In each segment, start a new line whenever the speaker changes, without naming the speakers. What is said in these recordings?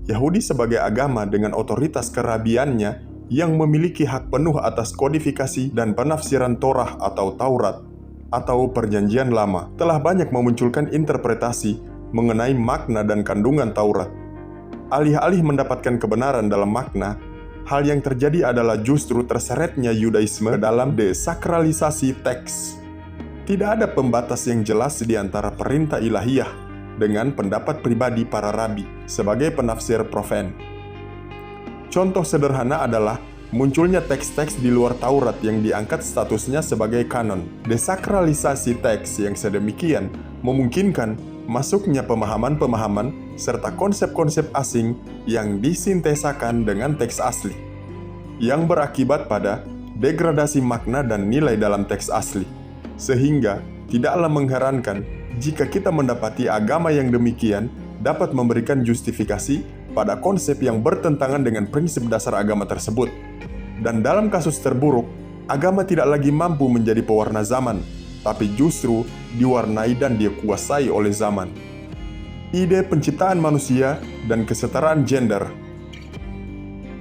Yahudi sebagai agama dengan otoritas kerabiannya yang memiliki hak penuh atas kodifikasi dan penafsiran Torah atau Taurat atau Perjanjian Lama telah banyak memunculkan interpretasi mengenai makna dan kandungan Taurat. Alih-alih mendapatkan kebenaran dalam makna, hal yang terjadi adalah justru terseretnya Yudaisme dalam desakralisasi teks. Tidak ada pembatas yang jelas di antara perintah ilahiyah dengan pendapat pribadi para rabi sebagai penafsir profen. Contoh sederhana adalah munculnya teks-teks di luar Taurat yang diangkat statusnya sebagai kanon. Desakralisasi teks yang sedemikian memungkinkan masuknya pemahaman-pemahaman serta konsep-konsep asing yang disintesakan dengan teks asli, yang berakibat pada degradasi makna dan nilai dalam teks asli. Sehingga tidaklah mengherankan jika kita mendapati agama yang demikian dapat memberikan justifikasi pada konsep yang bertentangan dengan prinsip dasar agama tersebut. Dan dalam kasus terburuk, agama tidak lagi mampu menjadi pewarna zaman, tapi justru diwarnai dan dikuasai oleh zaman. Ide penciptaan manusia dan kesetaraan gender.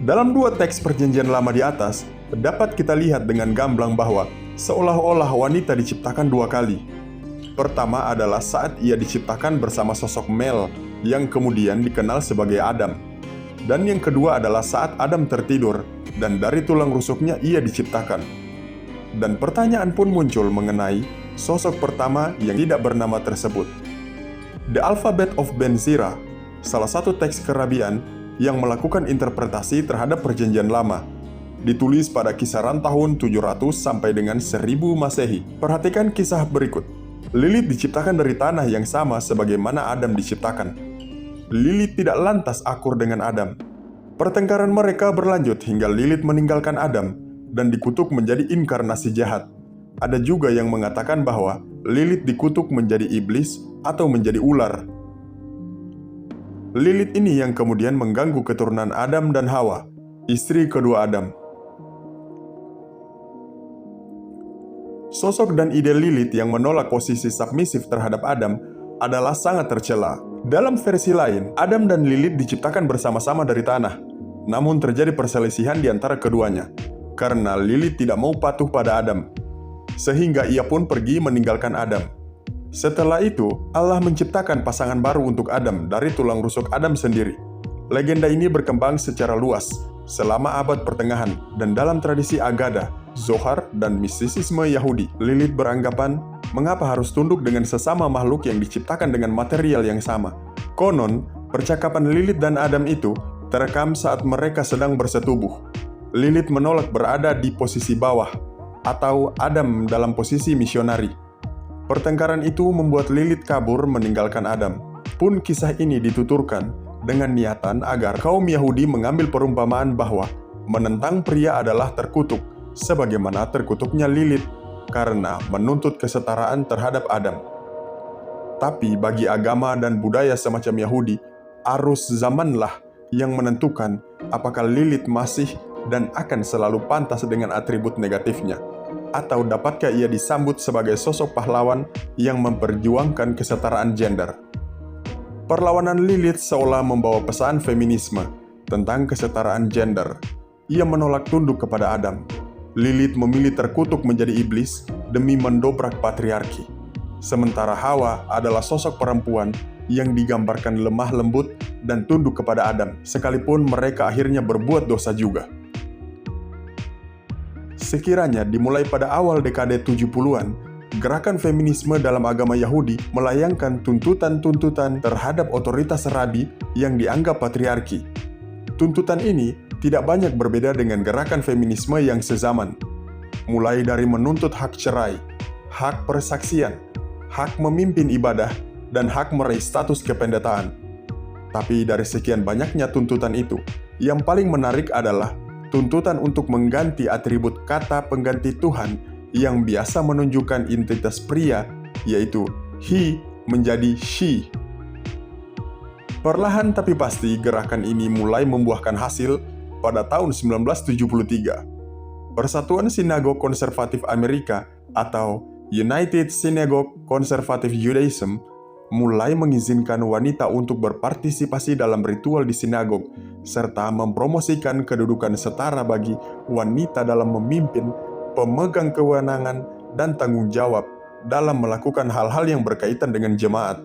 Dalam dua teks Perjanjian Lama di atas, dapat kita lihat dengan gamblang bahwa seolah-olah wanita diciptakan dua kali. Pertama adalah saat ia diciptakan bersama sosok Mel yang kemudian dikenal sebagai Adam. Dan yang kedua adalah saat Adam tertidur dan dari tulang rusuknya ia diciptakan. Dan pertanyaan pun muncul mengenai sosok pertama yang tidak bernama tersebut. The Alphabet of Ben Sira, salah satu teks kerabian yang melakukan interpretasi terhadap Perjanjian Lama, ditulis pada kisaran tahun 700 sampai dengan 1000 Masehi. Perhatikan kisah berikut. Lilith diciptakan dari tanah yang sama sebagaimana Adam diciptakan. Lilith tidak lantas akur dengan Adam. Pertengkaran mereka berlanjut hingga Lilith meninggalkan Adam dan dikutuk menjadi inkarnasi jahat. Ada juga yang mengatakan bahwa Lilith dikutuk menjadi iblis atau menjadi ular. Lilith ini yang kemudian mengganggu keturunan Adam dan Hawa, istri kedua Adam. Sosok dan ide Lilith yang menolak posisi submisif terhadap Adam adalah sangat tercela. Dalam versi lain, Adam dan Lilith diciptakan bersama-sama dari tanah. Namun terjadi perselisihan di antara keduanya, karena Lilith tidak mau patuh pada Adam, sehingga ia pun pergi meninggalkan Adam. Setelah itu, Allah menciptakan pasangan baru untuk Adam dari tulang rusuk Adam sendiri. Legenda ini berkembang secara luas selama abad pertengahan, dan dalam tradisi Agada, Zohar, dan mistisisme Yahudi, Lilith beranggapan mengapa harus tunduk dengan sesama makhluk yang diciptakan dengan material yang sama. Konon, percakapan Lilith dan Adam itu terekam saat mereka sedang bersetubuh. Lilith menolak berada di posisi bawah, atau Adam dalam posisi misionari. Pertengkaran itu membuat Lilith kabur meninggalkan Adam. Pun kisah ini dituturkan dengan niatan agar kaum Yahudi mengambil perumpamaan bahwa menentang pria adalah terkutuk, sebagaimana terkutuknya Lilith karena menuntut kesetaraan terhadap Adam. Tapi bagi agama dan budaya semacam Yahudi, arus zamanlah yang menentukan apakah Lilith masih dan akan selalu pantas dengan atribut negatifnya, atau dapatkah ia disambut sebagai sosok pahlawan yang memperjuangkan kesetaraan gender. Perlawanan Lilith seolah membawa pesan feminisme tentang kesetaraan gender. Ia menolak tunduk kepada Adam. Lilith memilih terkutuk menjadi iblis demi mendobrak patriarki. Sementara Hawa adalah sosok perempuan yang digambarkan lemah lembut dan tunduk kepada Adam, sekalipun mereka akhirnya berbuat dosa juga. Sekiranya dimulai pada awal dekade 70-an, gerakan feminisme dalam agama Yahudi melayangkan tuntutan-tuntutan terhadap otoritas rabi yang dianggap patriarki. Tuntutan ini tidak banyak berbeda dengan gerakan feminisme yang sezaman, mulai dari menuntut hak cerai, hak persaksian, hak memimpin ibadah, dan hak meraih status kependetaan. Tapi dari sekian banyaknya tuntutan itu, yang paling menarik adalah tuntutan untuk mengganti atribut kata pengganti Tuhan yang biasa menunjukkan identitas pria, yaitu he menjadi she. Perlahan tapi pasti gerakan ini mulai membuahkan hasil pada tahun 1973. Persatuan Sinagog Konservatif Amerika atau United Synagogue Conservative Judaism mulai mengizinkan wanita untuk berpartisipasi dalam ritual di sinagog, serta mempromosikan kedudukan setara bagi wanita dalam memimpin, pemegang kewenangan, dan tanggung jawab dalam melakukan hal-hal yang berkaitan dengan jemaat.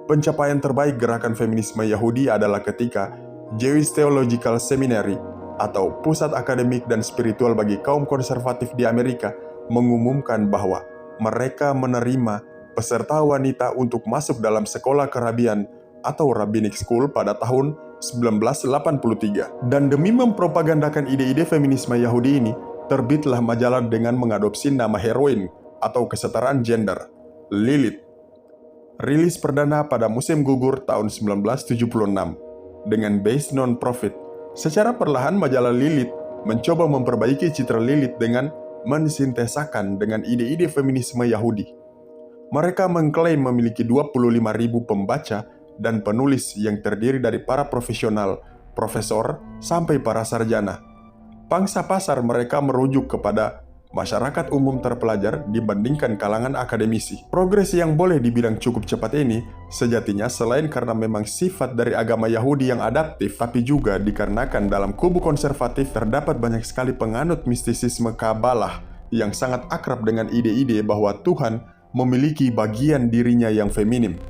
Pencapaian terbaik gerakan feminisme Yahudi adalah ketika Jewish Theological Seminary atau Pusat Akademik dan Spiritual bagi kaum konservatif di Amerika mengumumkan bahwa mereka menerima peserta wanita untuk masuk dalam sekolah kerabian atau rabbinic school pada tahun 1983. Dan demi mempropagandakan ide-ide feminisme Yahudi ini, terbitlah majalah dengan mengadopsi nama heroin atau kesetaraan gender, Lilith. Rilis perdana pada musim gugur tahun 1976 dengan base non-profit. Secara perlahan majalah Lilith mencoba memperbaiki citra Lilith dengan mensintesakan dengan ide-ide feminisme Yahudi. Mereka mengklaim memiliki 25.000 pembaca dan penulis yang terdiri dari para profesional, profesor, sampai para sarjana. Pangsa pasar mereka merujuk kepada masyarakat umum terpelajar dibandingkan kalangan akademisi. Progres yang boleh dibilang cukup cepat ini sejatinya selain karena memang sifat dari agama Yahudi yang adaptif, tapi juga dikarenakan dalam kubu konservatif terdapat banyak sekali penganut mistisisme Kabalah yang sangat akrab dengan ide-ide bahwa Tuhan memiliki bagian dirinya yang feminim,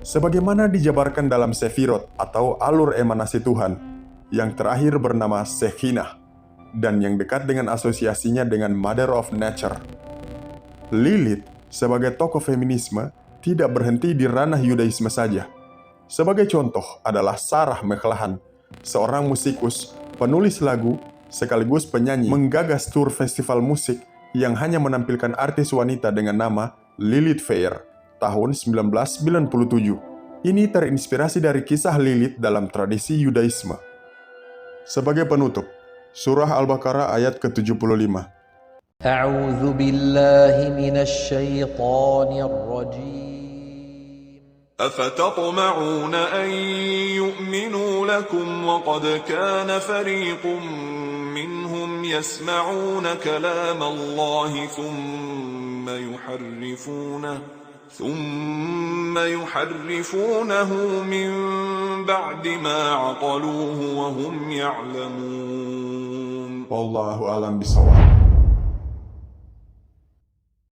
sebagaimana dijabarkan dalam Sefirot atau alur emanasi Tuhan, yang terakhir bernama Shekinah, dan yang dekat dengan asosiasinya dengan Mother of Nature. Lilith sebagai tokoh feminisme tidak berhenti di ranah Yudaisme saja. Sebagai contoh adalah Sarah McLachlan, seorang musikus, penulis lagu, sekaligus penyanyi, menggagas tur festival musik yang hanya menampilkan artis wanita dengan nama Lilith Fair tahun 1997. Ini terinspirasi dari kisah Lilith dalam tradisi Yudaisme. Sebagai penutup, Surah Al-Baqarah ayat ke-75.
A'udzu billahi minasy syaithanir rajim.
Afatatma'una an yu'minu lakum wa qad kana fariqun minhum yasma'una kalam Allah ثم يحرفونه من بعد ما عقلوه وهم يعلمون.
Wallahu a'lam bishawab.